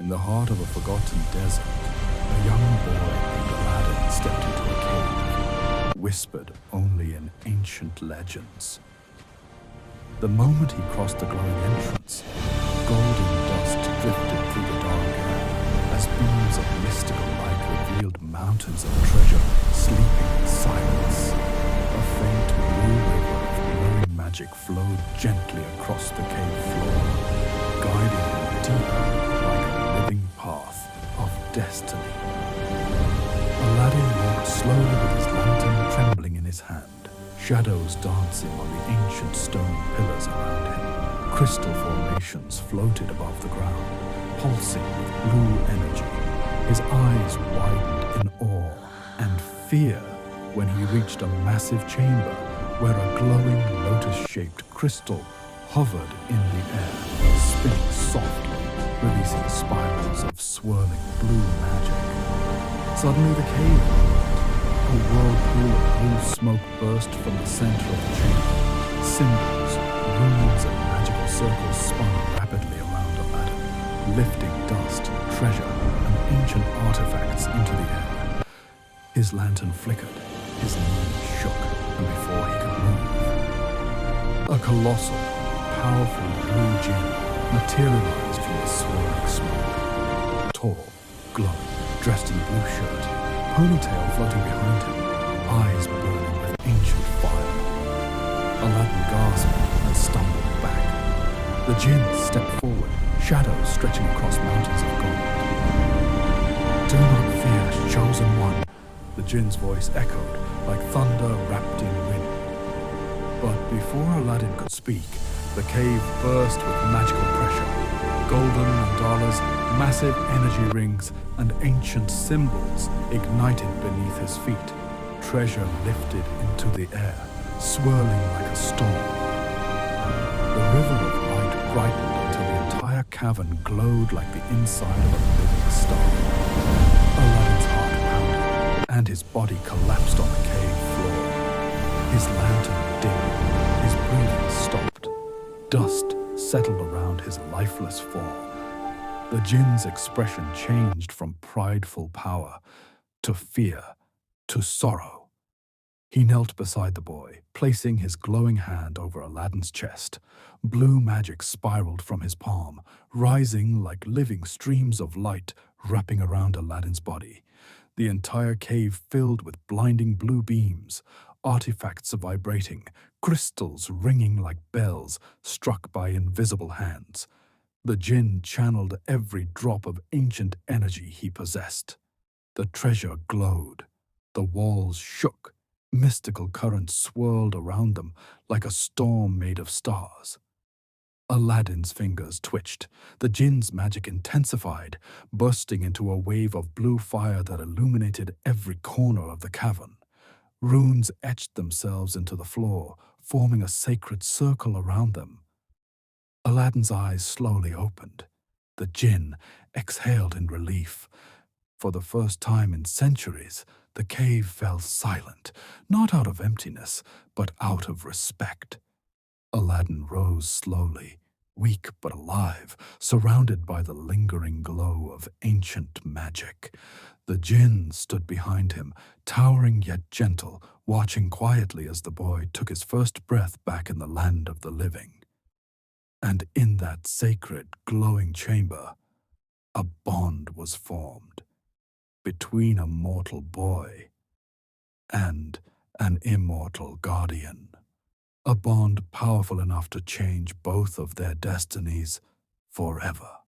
In the heart of a forgotten desert, a young boy named Aladdin stepped into a cave, whispered only in ancient legends. The moment he crossed the glowing entrance, golden dust drifted through the dark air as beams of mystical light revealed mountains of treasure sleeping in silence. A faint blue river of glowing magic flowed gently across the cave floor, guiding him deeper like a living path of destiny. Aladdin walked slowly with his lantern trembling in his hand, shadows dancing on the ancient stone pillars around him. Crystal formations floated above the ground, pulsing with blue energy. His eyes widened in awe and fear when he reached a massive chamber where a glowing lotus-shaped crystal hovered in the air, spinning softly, releasing spirals of swirling blue magic. Suddenly the cave opened. A whirlpool of blue smoke burst from the center of the chamber. Symbols, runes, and magical circles spun rapidly around Aladdin, lifting dust, treasure, and ancient artifacts into the air. His lantern flickered, his knees shook, and before he could move, a colossal, powerful Blue Jin materialized from the swirling smoke. Tall, glowing, dressed in a blue shirt, ponytail floating behind him, eyes burning with ancient fire. Aladdin gasped and stumbled back. The Jinn stepped forward, shadows stretching across mountains of gold. "Do not fear, chosen one," the Jinn's voice echoed like thunder wrapped in wind. But before Aladdin could speak, the cave burst with magical pressure. Golden mandalas, massive energy rings, and ancient symbols ignited beneath his feet. Treasure lifted into the air, swirling like a storm. The river of light brightened until the entire cavern glowed like the inside of a living star. Aladdin's heart pounded, and his body collapsed on the cave floor. His lantern dimmed, his breathing stopped. Dust settled around his lifeless form. The Jinn's expression changed from prideful power to fear to sorrow. He knelt beside the boy, placing his glowing hand over Aladdin's chest. Blue magic spiraled from his palm, rising like living streams of light wrapping around Aladdin's body. The entire cave filled with blinding blue beams, artifacts vibrating, crystals ringing like bells struck by invisible hands. The Jinn channeled every drop of ancient energy he possessed. The treasure glowed. The walls shook. Mystical currents swirled around them like a storm made of stars. Aladdin's fingers twitched. The Jinn's magic intensified, bursting into a wave of blue fire that illuminated every corner of the cavern. Runes etched themselves into the floor, forming a sacred circle around them. Aladdin's eyes slowly opened. The Jinn exhaled in relief. For the first time in centuries, the cave fell silent, not out of emptiness, but out of respect. Aladdin rose slowly, weak but alive, surrounded by the lingering glow of ancient magic. The Jinn stood behind him, towering yet gentle, watching quietly as the boy took his first breath back in the land of the living. And in that sacred, glowing chamber, a bond was formed between a mortal boy and an immortal guardian. A bond powerful enough to change both of their destinies forever.